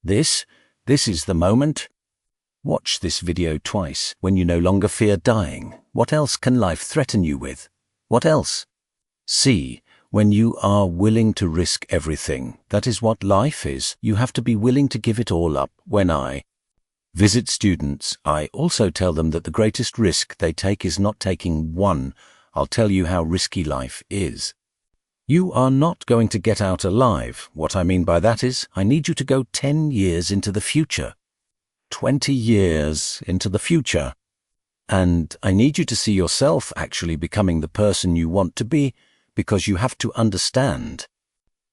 This is the moment. Watch this video twice when you no longer fear dying. What else can life threaten you with? What else? See, when you are willing to risk everything, that is what life is. You have to be willing to give it all up. When I visit students, I also tell them that the greatest risk they take is not taking one. I'll tell you how risky life is. You are not going to get out alive. What I mean by that is, I need you to go 10 years into the future, 20 years into the future. And I need you to see yourself actually becoming the person you want to be, because you have to understand.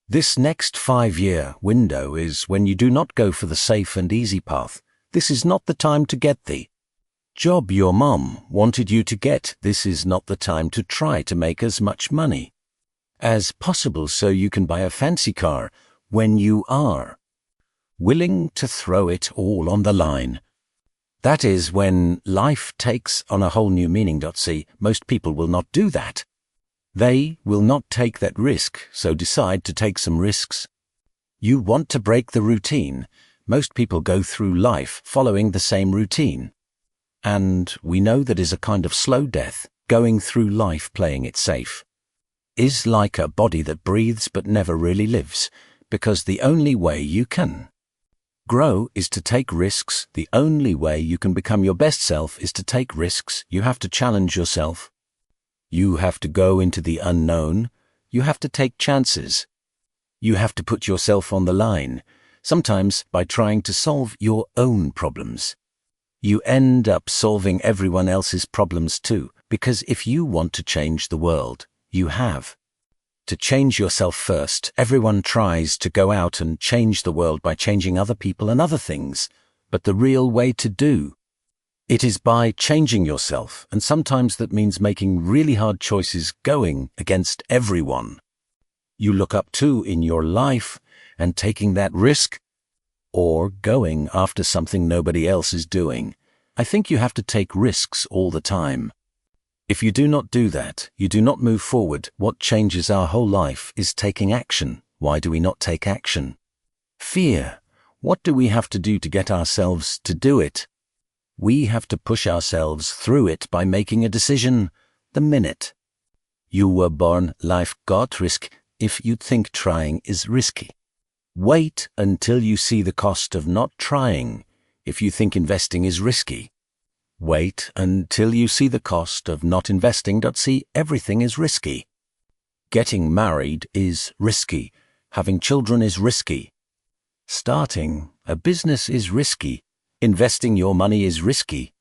This next 5-year window is when you do not go for the safe and easy path. This is not the time to get the job your mom wanted you to get. This is not the time to try to make as much money as possible so you can buy a fancy car. When you are willing to throw it all on the line, that is when life takes on a whole new meaning. See, most people will not do that. They will not take that risk, so decide to take some risks. You want to break the routine. Most people go through life following the same routine. And we know that is a kind of slow death. Going through life playing it safe is like a body that breathes but never really lives, because the only way you can grow is to take risks. The only way you can become your best self is to take risks. You have to challenge yourself. You have to go into the unknown. You have to take chances. You have to put yourself on the line, sometimes by trying to solve your own problems. You end up solving everyone else's problems too, because if you want to change the world, you have to change yourself first. Everyone tries to go out and change the world by changing other people and other things, but the real way to do it is by changing yourself, and sometimes that means making really hard choices, going against everyone you look up to in your life and taking that risk, or going after something nobody else is doing. I think you have to take risks all the time. If you do not do that, you do not move forward. What changes our whole life is taking action. Why do we not take action? Fear. What do we have to do to get ourselves to do it? We have to push ourselves through it by making a decision. The minute you were born, life got risk. If you think trying is risky, wait until you see the cost of not trying. If you think investing is risky, wait until you see the cost of not investing. See, everything is risky. Getting married is risky. Having children is risky. Starting a business is risky. Investing your money is risky.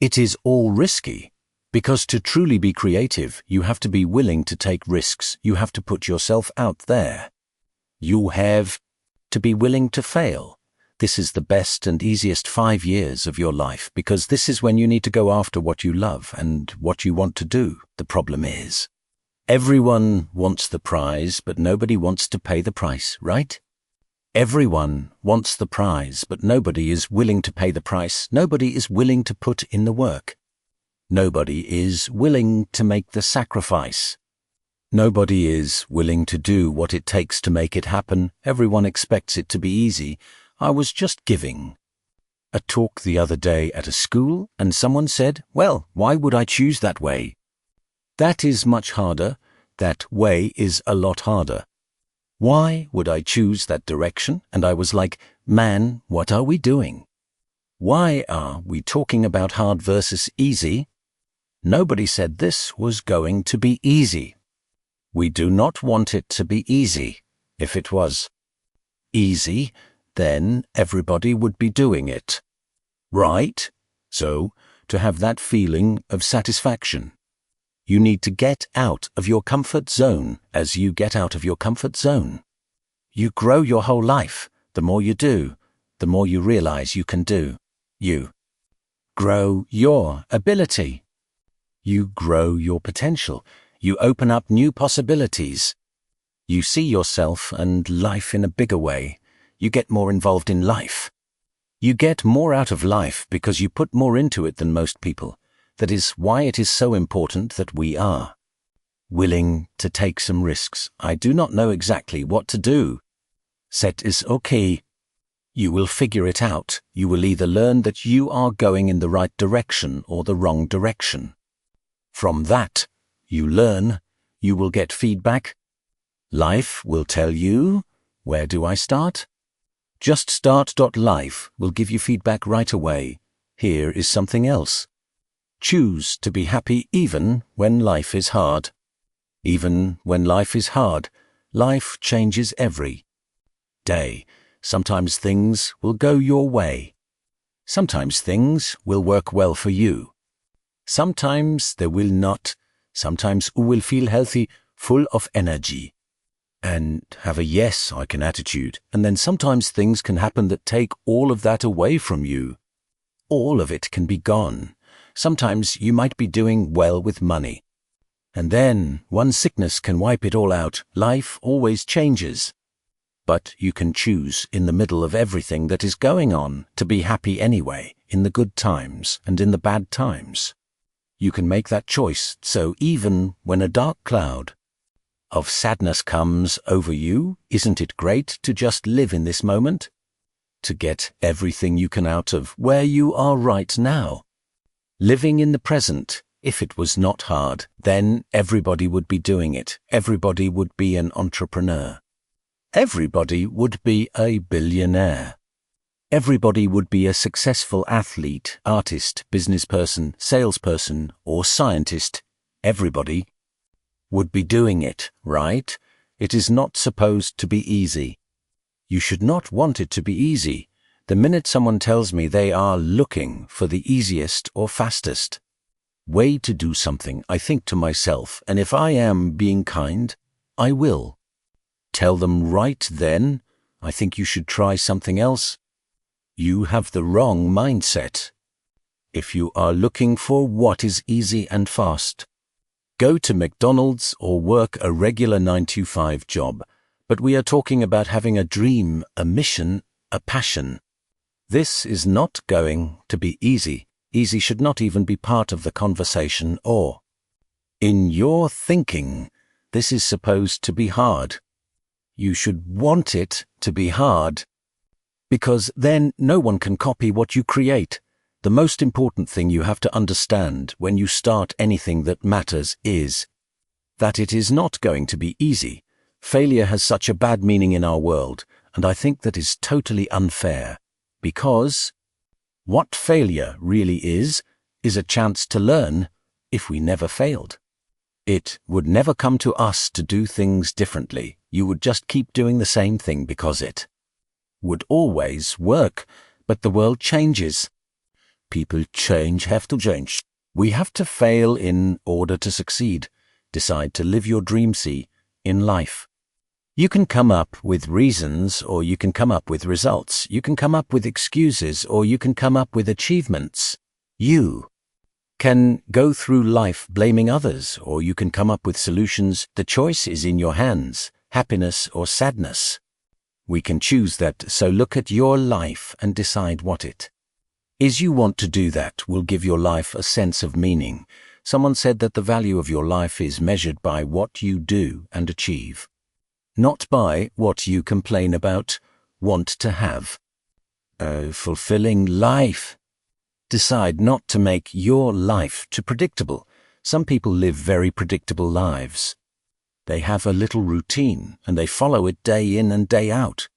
It is all risky, because to truly be creative, you have to be willing to take risks. You have to put yourself out there. You have to be willing to fail. This is the best and easiest 5 years of your life, because this is when you need to go after what you love and what you want to do. The problem is, everyone wants the prize, but nobody wants to pay the price, right? Everyone wants the prize, but nobody is willing to pay the price. Nobody is willing to put in the work. Nobody is willing to make the sacrifice. Nobody is willing to do what it takes to make it happen. Everyone expects it to be easy. I was just giving a talk the other day at a school, and someone said, well, why would I choose that way? That is much harder. That way is a lot harder. Why would I choose that direction? And I was like, man, what are we doing? Why are we talking about hard versus easy? Nobody said this was going to be easy. We do not want it to be easy. If it was easy, then everybody would be doing it, right? So, to have that feeling of satisfaction, you need to get out of your comfort zone. As you get out of your comfort zone, you grow your whole life. The more you do, the more you realize you can do. You grow your ability. You grow your potential. You open up new possibilities. You see yourself and life in a bigger way. You get more involved in life. You get more out of life because you put more into it than most people. That is why it is so important that we are willing to take some risks. I do not know exactly what to do. Set is okay. You will figure it out. You will either learn that you are going in the right direction or the wrong direction. From that, you learn, you will get feedback. Life will tell you, where do I start? Just start.life will give you feedback right away. Here is something else. Choose to be happy even when life is hard. Even when life is hard, life changes every day. Sometimes things will go your way. Sometimes things will work well for you. Sometimes they will not. Sometimes you will feel healthy, full of energy, and have a yes, I can attitude. And then sometimes things can happen that take all of that away from you. All of it can be gone. Sometimes you might be doing well with money. And then one sickness can wipe it all out. Life always changes. But you can choose in the middle of everything that is going on to be happy anyway, in the good times and in the bad times. You can make that choice, so even when a dark cloud of sadness comes over you, isn't it great to just live in this moment? To get everything you can out of where you are right now. Living in the present. If it was not hard, then everybody would be doing it. Everybody would be an entrepreneur. Everybody would be a billionaire. Everybody would be a successful athlete, artist, businessperson, salesperson, or scientist. Everybody would be doing it, right? It is not supposed to be easy. You should not want it to be easy. The minute someone tells me they are looking for the easiest or fastest way to do something, I think to myself, and if I am being kind, I will tell them right then, I think you should try something else. You have the wrong mindset. If you are looking for what is easy and fast, go to McDonald's or work a regular 9-to-5 job. But we are talking about having a dream, a mission, a passion. This is not going to be easy. Easy should not even be part of the conversation or in your thinking. This is supposed to be hard. You should want it to be hard, because then no one can copy what you create. The most important thing you have to understand when you start anything that matters is that it is not going to be easy. Failure has such a bad meaning in our world, and I think that is totally unfair, because what failure really is a chance to learn if we never failed. It would never come to us to do things differently. You would just keep doing the same thing because it would always work. But the world changes. People change, have to change. We have to fail in order to succeed. Decide to live your dream, see, in life. You can come up with reasons, or you can come up with results. You can come up with excuses, or you can come up with achievements. You can go through life blaming others, or you can come up with solutions. The choice is in your hands, happiness or sadness. We can choose that, so look at your life and decide what it is you want to do. That will give your life a sense of meaning. Someone said that the value of your life is measured by what you do and achieve, not by what you complain about, want to have. A fulfilling life. Decide not to make your life too predictable. Some people live very predictable lives. They have a little routine, and they follow it day in and day out.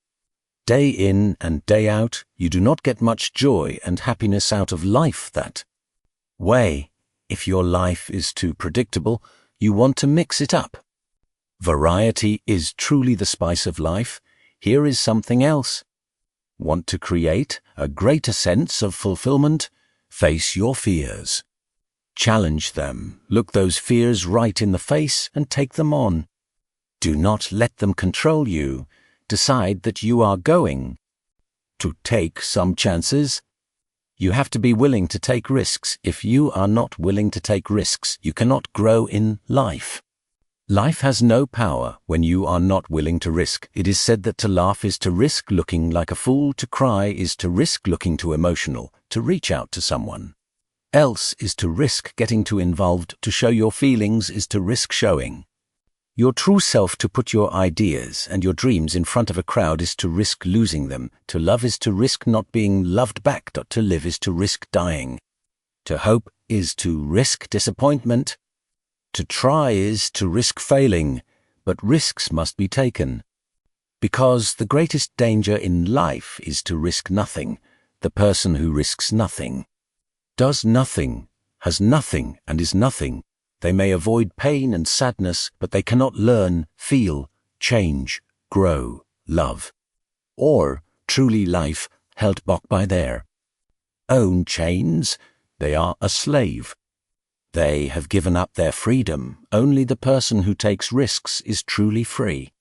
Day in and day out, you do not get much joy and happiness out of life that way. If your life is too predictable, you want to mix it up. Variety is truly the spice of life. Here is something else. Want to create a greater sense of fulfillment? Face your fears. Challenge them. Look those fears right in the face and take them on. Do not let them control you. Decide that you are going to take some chances. You have to be willing to take risks. If you are not willing to take risks, you cannot grow in life. Life has no power when you are not willing to risk. It is said that to laugh is to risk looking like a fool, to cry is to risk looking too emotional, to reach out to someone else is to risk getting too involved, to show your feelings is to risk showing Your true self to put your ideas and your dreams in front of a crowd is to risk losing them. To love is to risk not being loved back. To live is to risk dying. To hope is to risk disappointment. To try is to risk failing, but risks must be taken. Because the greatest danger in life is to risk nothing. The person who risks nothing does nothing, has nothing, and is nothing. They may avoid pain and sadness, but they cannot learn, feel, change, grow, love, or truly life held back by their own chains. They are a slave. They have given up their freedom. Only the person who takes risks is truly free.